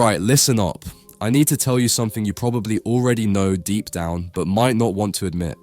Alright, listen up. I need to tell you something you probably already know deep down, but might not want to admit.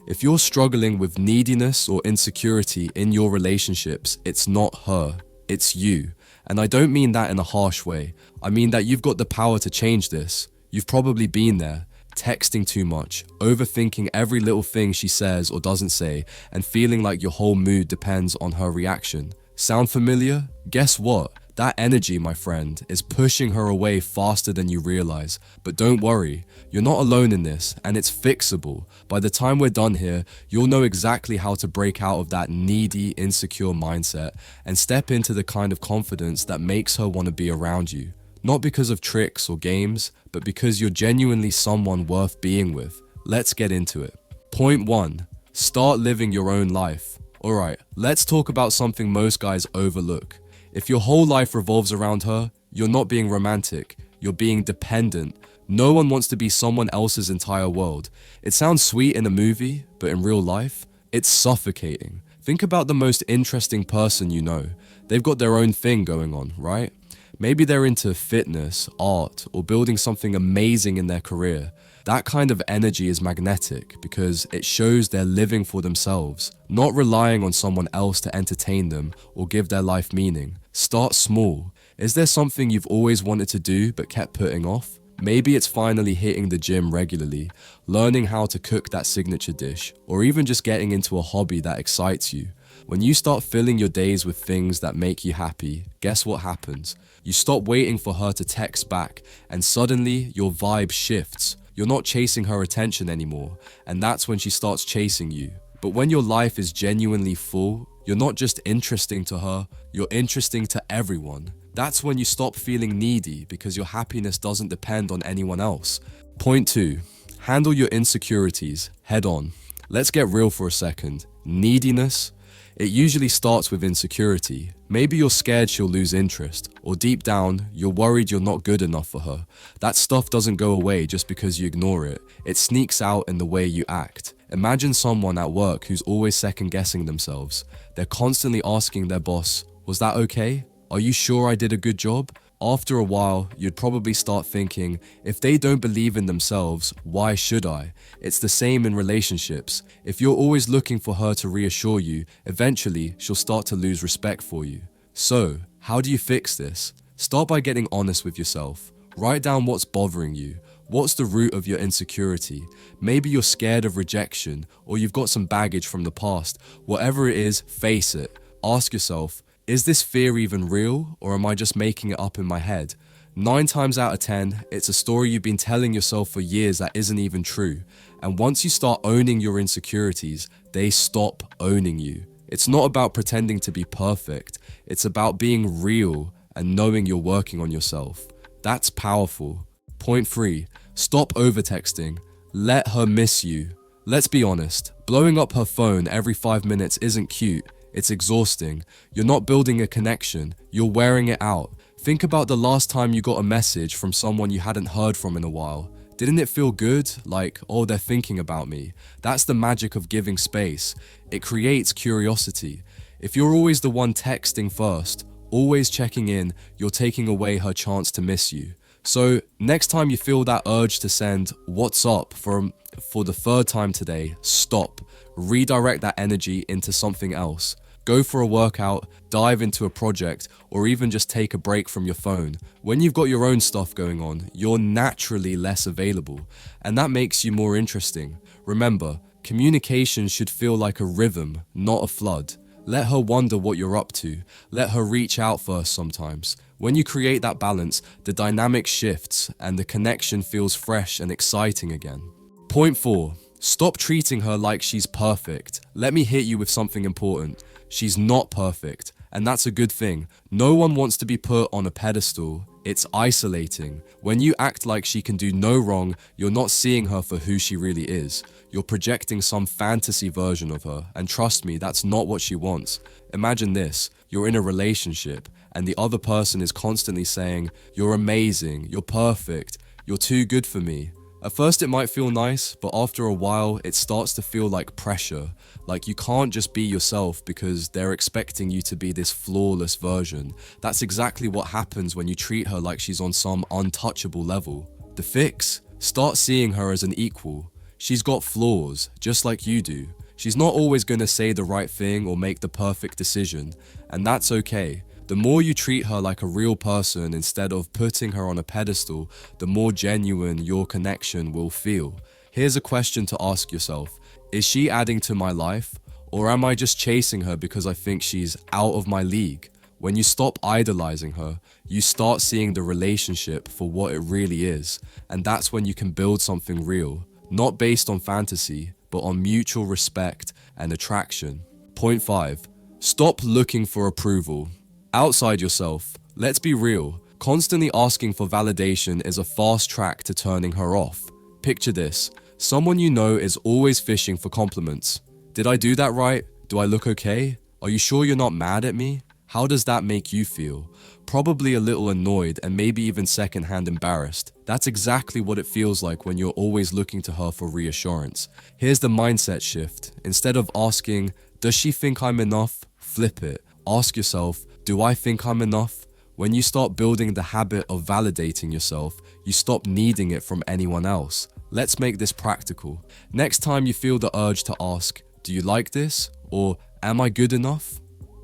If you're struggling with neediness or insecurity in your relationships, it's not her, it's you. And I don't mean that in a harsh way. I mean that you've got the power to change this. You've probably been there, texting too much, overthinking every little thing she says or doesn't say, and feeling like your whole mood depends on her reaction. Sound familiar? Guess what? That energy, my friend, is pushing her away faster than you realize. But don't worry, you're not alone in this, and it's fixable. By the time we're done here, you'll know exactly how to break out of that needy, insecure mindset and step into the kind of confidence that makes her want to be around you. Not because of tricks or games, but because you're genuinely someone worth being with. Let's get into it. Point 1. Start living your own life. Alright, let's talk about something most guys overlook. If your whole life revolves around her, you're not being romantic, you're being dependent. No one wants to be someone else's entire world. It sounds sweet in a movie, but in real life, it's suffocating. Think about the most interesting person you know. They've got their own thing going on, right? Maybe they're into fitness, art, or building something amazing in their career. That kind of energy is magnetic because it shows they're living for themselves, not relying on someone else to entertain them or give their life meaning. Start small. Is there something you've always wanted to do but kept putting off? Maybe it's finally hitting the gym regularly, learning how to cook that signature dish, or even just getting into a hobby that excites you. When you start filling your days with things that make you happy, guess what happens? You stop waiting for her to text back, and suddenly your vibe shifts. You're not chasing her attention anymore, and that's when she starts chasing you. But when your life is genuinely full, you're not just interesting to her, you're interesting to everyone. That's when you stop feeling needy because your happiness doesn't depend on anyone else. Point 2. Handle your insecurities head on. Let's get real for a second. Neediness? It usually starts with insecurity. Maybe you're scared she'll lose interest, or deep down, you're worried you're not good enough for her. That stuff doesn't go away just because you ignore it. It sneaks out in the way you act. Imagine someone at work who's always second-guessing themselves. They're constantly asking their boss, "Was that okay? Are you sure I did a good job?" After a while, you'd probably start thinking, if they don't believe in themselves, why should I? It's the same in relationships. If you're always looking for her to reassure you, eventually she'll start to lose respect for you. So, how do you fix this? Start by getting honest with yourself. Write down what's bothering you. What's the root of your insecurity? Maybe you're scared of rejection, or you've got some baggage from the past. Whatever it is, face it. Ask yourself, is this fear even real, or am I just making it up in my head? 9 times out of 10, it's a story you've been telling yourself for years that isn't even true. And once you start owning your insecurities, they stop owning you. It's not about pretending to be perfect. It's about being real and knowing you're working on yourself. That's powerful. Point 3. Stop over-texting. Let her miss you. Let's be honest, blowing up her phone every 5 minutes isn't cute. It's exhausting. You're not building a connection, you're wearing it out. Think about the last time you got a message from someone you hadn't heard from in a while. Didn't it feel good? Like, oh, they're thinking about me. That's the magic of giving space. It creates curiosity. If you're always the one texting first, always checking in, you're taking away her chance to miss you. So next time you feel that urge to send "what's up" for the 3rd time today, stop. Redirect that energy into something else. Go for a workout, dive into a project, or even just take a break from your phone. When you've got your own stuff going on, you're naturally less available, and that makes you more interesting. Remember, communication should feel like a rhythm, not a flood. Let her wonder what you're up to. Let her reach out first sometimes. When you create that balance, the dynamic shifts and the connection feels fresh and exciting again. Point 4. Stop treating her like she's perfect. Let me hit you with something important. She's not perfect, and that's a good thing. No one wants to be put on a pedestal. It's isolating. When you act like she can do no wrong, you're not seeing her for who she really is. You're projecting some fantasy version of her, and trust me, that's not what she wants. Imagine this, you're in a relationship, and the other person is constantly saying, "You're amazing, you're perfect, you're too good for me." At first it might feel nice, but after a while it starts to feel like pressure. Like you can't just be yourself because they're expecting you to be this flawless version. That's exactly what happens when you treat her like she's on some untouchable level. The fix? Start seeing her as an equal. She's got flaws, just like you do. She's not always going to say the right thing or make the perfect decision, and that's okay. The more you treat her like a real person instead of putting her on a pedestal, the more genuine your connection will feel. Here's a question to ask yourself. Is she adding to my life? Or am I just chasing her because I think she's out of my league? When you stop idolizing her, you start seeing the relationship for what it really is. And that's when you can build something real, not based on fantasy, but on mutual respect and attraction. Point 5. Stop looking for approval. Outside yourself, let's be real, constantly asking for validation is a fast track to turning her off. Picture this, someone you know is always fishing for compliments. Did I do that right? Do I look okay? Are you sure you're not mad at me? How does that make you feel? Probably a little annoyed and maybe even secondhand embarrassed. That's exactly what it feels like when you're always looking to her for reassurance. Here's the mindset shift. Instead of asking, does she think I'm enough? Flip it. Ask yourself, do I think I'm enough? When you start building the habit of validating yourself, you stop needing it from anyone else. Let's make this practical. Next time you feel the urge to ask, do you like this? Or am I good enough?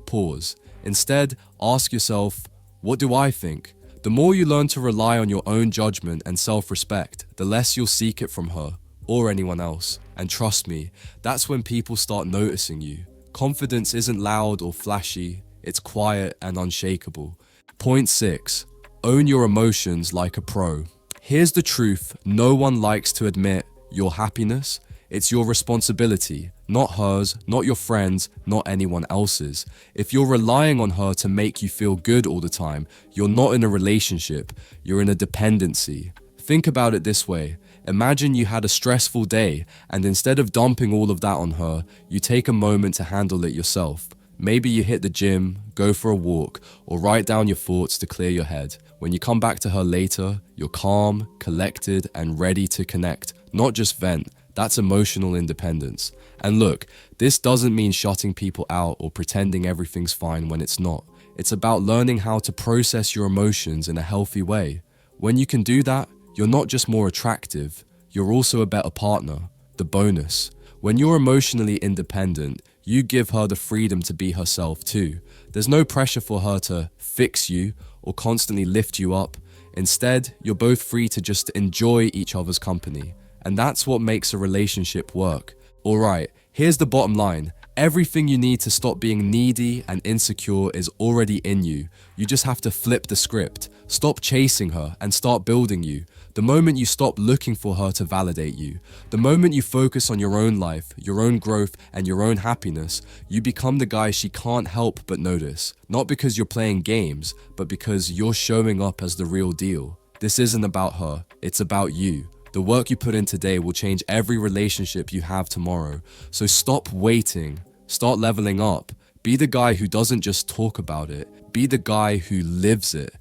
Pause. Instead, ask yourself, what do I think? The more you learn to rely on your own judgment and self-respect, the less you'll seek it from her or anyone else. And trust me, that's when people start noticing you. Confidence isn't loud or flashy, it's quiet and unshakable. Point 6. Own your emotions like a pro. Here's the truth, no one likes to admit your happiness. It's your responsibility, not hers, not your friends, not anyone else's. If you're relying on her to make you feel good all the time, you're not in a relationship, you're in a dependency. Think about it this way. Imagine you had a stressful day, and instead of dumping all of that on her, you take a moment to handle it yourself. Maybe you hit the gym, go for a walk, or write down your thoughts to clear your head. When you come back to her later, you're calm, collected, and ready to connect, not just vent. That's emotional independence. And look, this doesn't mean shutting people out or pretending everything's fine when it's not. It's about learning how to process your emotions in a healthy way. When you can do that, you're not just more attractive, you're also a better partner. The bonus. When you're emotionally independent, you give her the freedom to be herself too. There's no pressure for her to fix you or constantly lift you up. Instead, you're both free to just enjoy each other's company. And that's what makes a relationship work. Alright, here's the bottom line. Everything you need to stop being needy and insecure is already in you. You just have to flip the script. Stop chasing her and start building you. The moment you stop looking for her to validate you, the moment you focus on your own life, your own growth, and your own happiness, you become the guy she can't help but notice. Not because you're playing games, but because you're showing up as the real deal. This isn't about her, it's about you. The work you put in today will change every relationship you have tomorrow. So stop waiting. Start leveling up. Be the guy who doesn't just talk about it. Be the guy who lives it.